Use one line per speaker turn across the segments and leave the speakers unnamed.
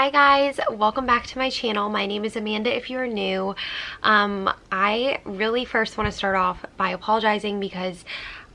Hi guys, welcome back to my channel. My name is Amanda if you're new. I really first want to start off by apologizing because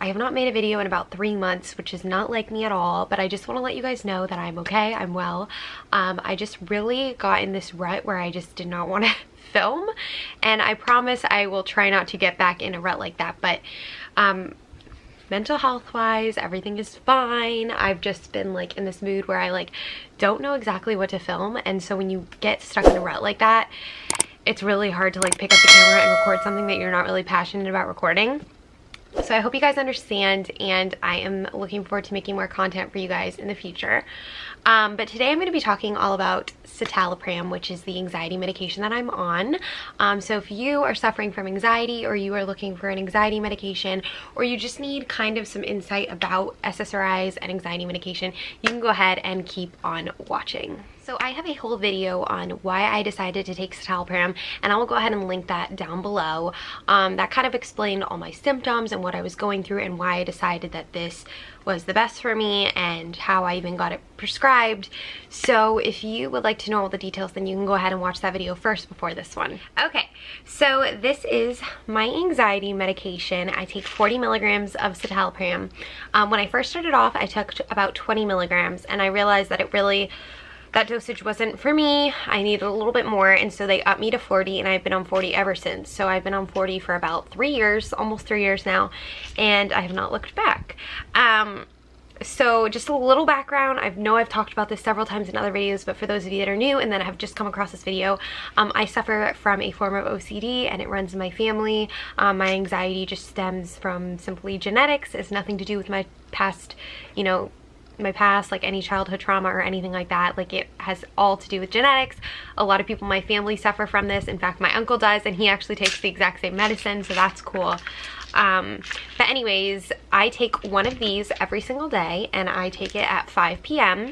I have not made a video in about 3 months, which is not like me at all, but I just want to let you guys know that I'm okay, I'm well. I just really got in this rut where I just did not want to film, and I promise I will try not to get back in a rut like that, but mental health wise everything is fine. I've just been like in this mood where I don't know exactly what to film, and so when you get stuck in a rut like that, it's really hard to pick up the camera and record something that you're not really passionate about recording. So I hope you guys understand, and I am looking forward to making more content for you guys in the future. But today I'm going to be talking all about Citalopram, which is the anxiety medication that I'm on. So if you are suffering from anxiety, or you are looking for an anxiety medication, or you just need kind of some insight about SSRIs and anxiety medication, you can go ahead and keep on watching. So I have a whole video on why I decided to take Citalopram, and I will go ahead and link that down below. That kind of explained all my symptoms and what I was going through and why I decided that this was the best for me and how I even got it prescribed. So if you would like to know all the details, then you can go ahead and watch that video first before this one. Okay, so this is my anxiety medication. I take 40 milligrams of Citalopram. When I first started off, I took about 20 milligrams, and I realized that that dosage wasn't for me. I needed a little bit more, and so they upped me to 40, and I've been on 40 ever since. So I've been on 40 for about 3 years, almost 3 years now, and I have not looked back. So just a little background. I know I've talked about this several times in other videos, but for those of you that are new and then have just come across this video, I suffer from a form of OCD, and it runs in my family. My anxiety just stems from simply genetics. It's nothing to do with my past, like any childhood trauma or anything like that. It has all to do with genetics. A lot of people in my family suffer from this. In fact, my uncle does, and he actually takes the exact same medicine, so that's cool. But anyways, I take one of these every single day, and I take it at 5 p.m.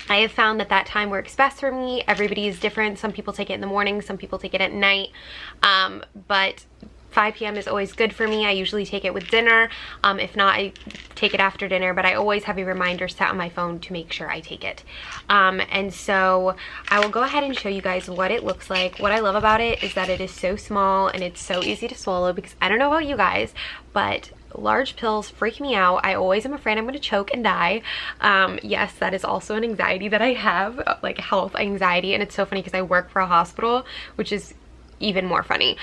I have found that time works best for me. Everybody is different. Some people take it in the morning, some people take it at night, but 5 p.m. is always good for me. I usually take it with dinner. If not, I take it after dinner, but I always have a reminder set on my phone to make sure I take it. And so I will go ahead and show you guys what it looks like. What I love about it is that it is so small and it's so easy to swallow, because I don't know about you guys, but large pills freak me out. I always am afraid I'm going to choke and die. Yes, that is also an anxiety that I have, health anxiety, and it's so funny because I work for a hospital, which is even more funny.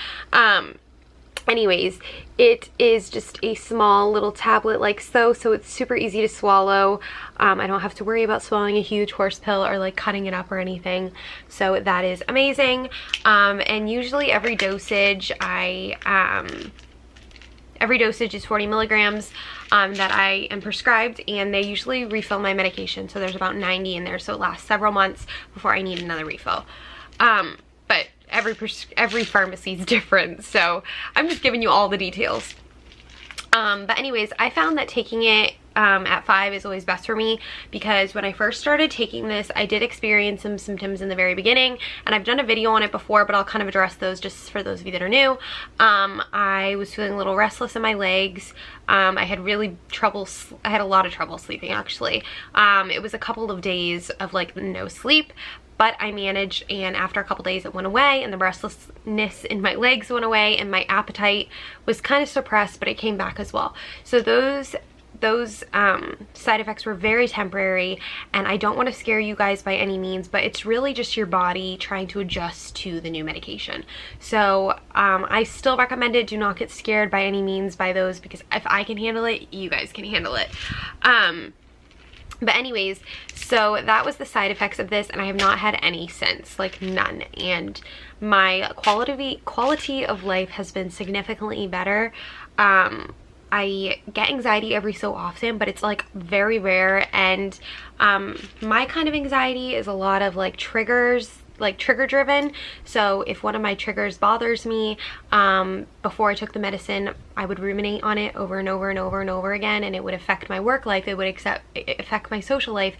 Anyways, it is just a small little tablet so it's super easy to swallow. I don't have to worry about swallowing a huge horse pill or cutting it up or anything, so that is amazing. And usually every dosage is 40 milligrams that I am prescribed, and they usually refill my medication, so there's about 90 in there, so it lasts several months before I need another refill. But every pharmacy is different, so I'm just giving you all the details. But anyways, I found that taking it at 5 is always best for me, because when I first started taking this, I did experience some symptoms in the very beginning, and I've done a video on it before, but I'll kind of address those just for those of you that are new. I was feeling a little restless in my legs. I had a lot of trouble sleeping, actually. It was a couple of days of no sleep, but I managed, and after a couple days it went away, and the restlessness in my legs went away, and my appetite was kind of suppressed, but it came back as well. So those side effects were very temporary, and I don't want to scare you guys by any means, but it's really just your body trying to adjust to the new medication. So I still recommend it. Do not get scared by any means by those, because if I can handle it, you guys can handle it. But anyways, so that was the side effects of this, and I have not had any since, none. And my quality of life has been significantly better. I get anxiety every so often, but it's very rare, and my kind of anxiety is a lot of triggers, trigger driven. So if one of my triggers bothers me, before I took the medicine, I would ruminate on it over and over and over and over again, and it would affect my work life, it would affect my social life,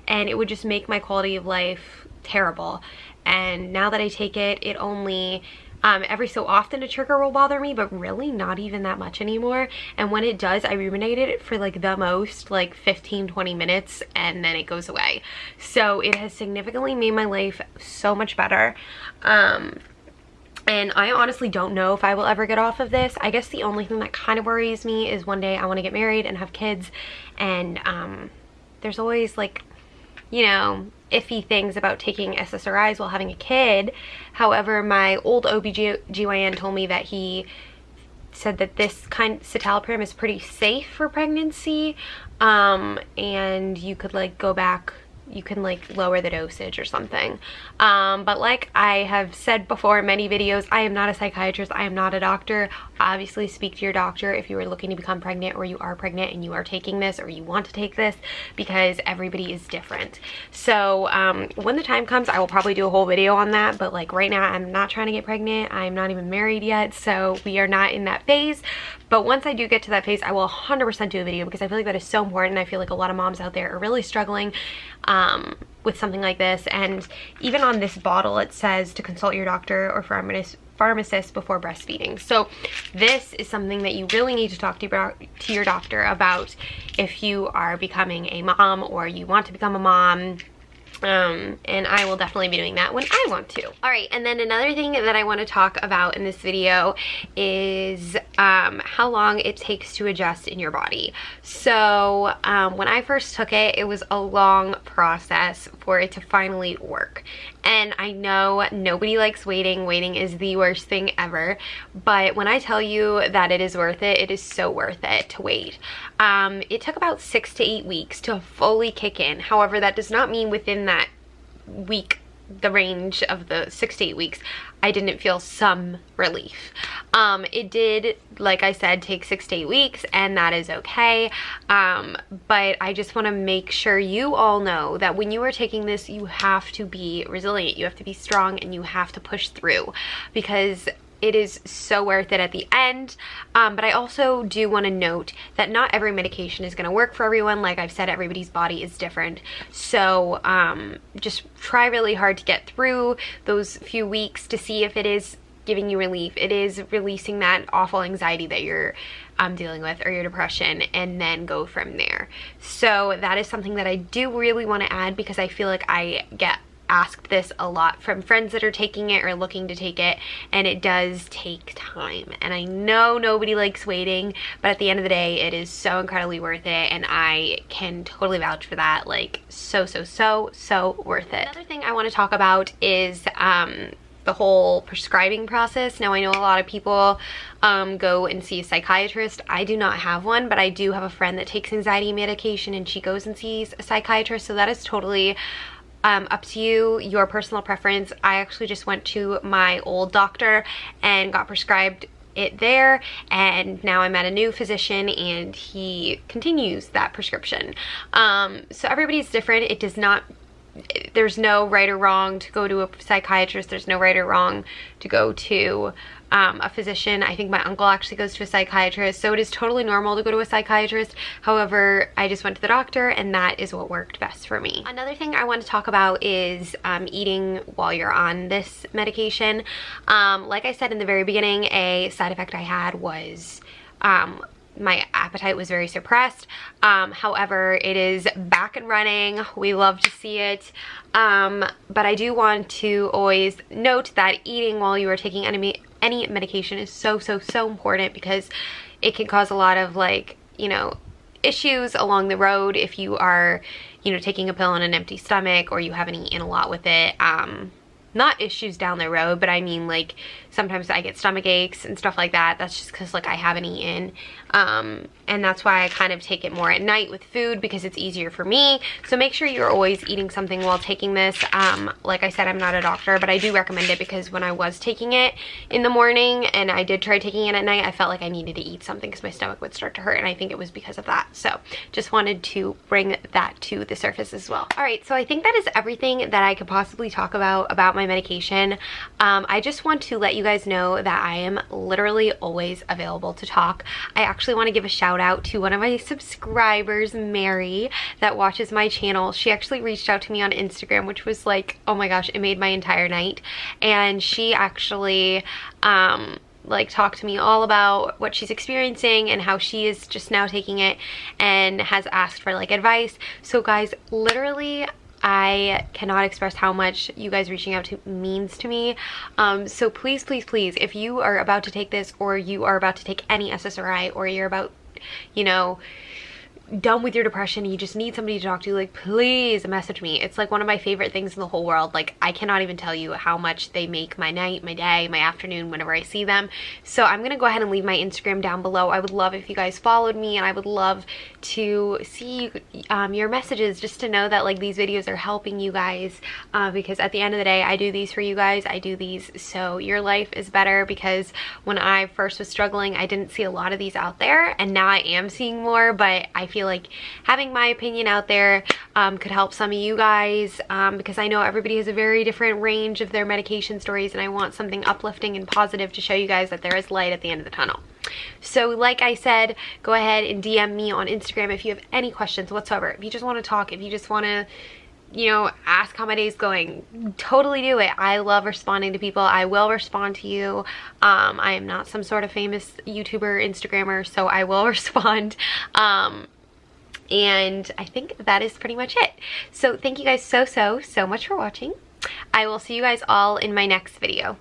and it would just make my quality of life terrible. And now that I take it, it only Every so often a trigger will bother me, but really not even that much anymore. And when it does, I ruminate it for like the most, like 15-20 minutes, and then it goes away. So it has significantly made my life so much better. And I honestly don't know if I will ever get off of this. I guess the only thing that kind of worries me is one day I want to get married and have kids, and there's always, like, you know, iffy things about taking SSRIs while having a kid. However, my old OBGYN told me that he said that this kind, Citalopram, is pretty safe for pregnancy, and you could like go back, you can like lower the dosage or something. But like I have said before in many videos, I am not a psychiatrist, I am not a doctor. Obviously speak to your doctor if you are looking to become pregnant, or you are pregnant and you are taking this, or you want to take this, because everybody is different. So when the time comes, I will probably do a whole video on that, but like right now I'm not trying to get pregnant. I'm not even married yet, so we are not in that phase. But once I do get to that phase, I will 100% do a video, because I feel like that is so important. I feel like a lot of moms out there are really struggling with something like this. And even on this bottle it says to consult your doctor or pharmacist before breastfeeding. So this is something that you really need to talk to your doctor about if you are becoming a mom, or you want to become a mom. And I will definitely be doing that when I want to. All right, and then another thing that I want to talk about in this video is how long it takes to adjust in your body. So when I first took it, it was a long process for it to finally work. And I know nobody likes waiting. Waiting is the worst thing ever. But when I tell you that it is worth it, it is so worth it to wait. It took about 6 to 8 weeks to fully kick in. However, that does not mean within that week, the range of the 6 to 8 weeks, I didn't feel some relief. It did, like I said, take 6 to 8 weeks, and that is okay. But I just want to make sure you all know that when you are taking this, you have to be resilient, you have to be strong, and you have to push through, because it is so worth it at the end. But I also do want to note that not every medication is going to work for everyone. Like I've said, everybody's body is different. So just try really hard to get through those few weeks to see if it is giving you relief. It is releasing that awful anxiety that you're dealing with, or your depression, and then go from there. So that is something that I do really want to add, because I feel like I get asked this a lot from friends that are taking it or looking to take it, and it does take time. And I know nobody likes waiting, but at the end of the day, it is so incredibly worth it, and I can totally vouch for that. Like so worth it. Another thing I want to talk about is the whole prescribing process. Now I know a lot of people go and see a psychiatrist. I do not have one, but I do have a friend that takes anxiety medication, and she goes and sees a psychiatrist. So that is totally up to you, your personal preference. I actually just went to my old doctor and got prescribed it there, and now I'm at a new physician and he continues that prescription. So everybody's different. It does not, there's no right or wrong to go to a psychiatrist. There's no right or wrong to go to a physician. I think my uncle actually goes to a psychiatrist, so it is totally normal to go to a psychiatrist. However, I just went to the doctor, and that is what worked best for me. Another thing I want to talk about is eating while you're on this medication. Like I said in the very beginning, a side effect I had was my appetite was very suppressed. However, it is back and running. We love to see it. But I do want to always note that eating while you are taking any medication is so important, because it can cause a lot of, like, you know, issues along the road if you are, you know, taking a pill on an empty stomach, or you haven't eaten a lot with it. Not issues down the road, but I mean, like, sometimes I get stomach aches and stuff like that. That's just because, like, I haven't eaten. And that's why I kind of take it more at night with food, because it's easier for me. So make sure you're always eating something while taking this. Like I said, I'm not a doctor, but I do recommend it, because when I was taking it in the morning and I did try taking it at night, I felt like I needed to eat something because my stomach would start to hurt, and I think it was because of that. So just wanted to bring that to the surface as well. All right, so I think that is everything that I could possibly talk about my medication. I just want to let you guys know that I am literally always available to talk. I actually want to give a shout out to one of my subscribers, Mary, that watches my channel. She actually reached out to me on Instagram, which was like, oh my gosh, it made my entire night. And she actually like talked to me all about what she's experiencing and how she is just now taking it, and has asked for like advice. So guys, literally I cannot express how much you guys reaching out to means to me. So please, please, please, if you are about to take this, or you are about to take any SSRI, or you're about, you know, done with your depression, you just need somebody to talk to, like, please message me. It's like one of my favorite things in the whole world. Like, I cannot even tell you how much they make my night, my day, my afternoon whenever I see them. So I'm gonna go ahead and leave my Instagram down below. I would love if you guys followed me, and I would love to see your messages, just to know that like these videos are helping you guys, because at the end of the day, I do these for you guys. I do these so your life is better, because when I first was struggling, I didn't see a lot of these out there, and now I am seeing more. But I feel like having my opinion out there could help some of you guys, because I know everybody has a very different range of their medication stories, and I want something uplifting and positive to show you guys that there is light at the end of the tunnel. So like I said, go ahead and DM me on Instagram if you have any questions whatsoever. If you just want to talk, if you just want to, you know, ask how my day's going, totally do it. I love responding to people. I will respond to you. I am not some sort of famous YouTuber, Instagrammer, so I will respond. And I think that is pretty much it. So thank you guys so much for watching. I will see you guys all in my next video.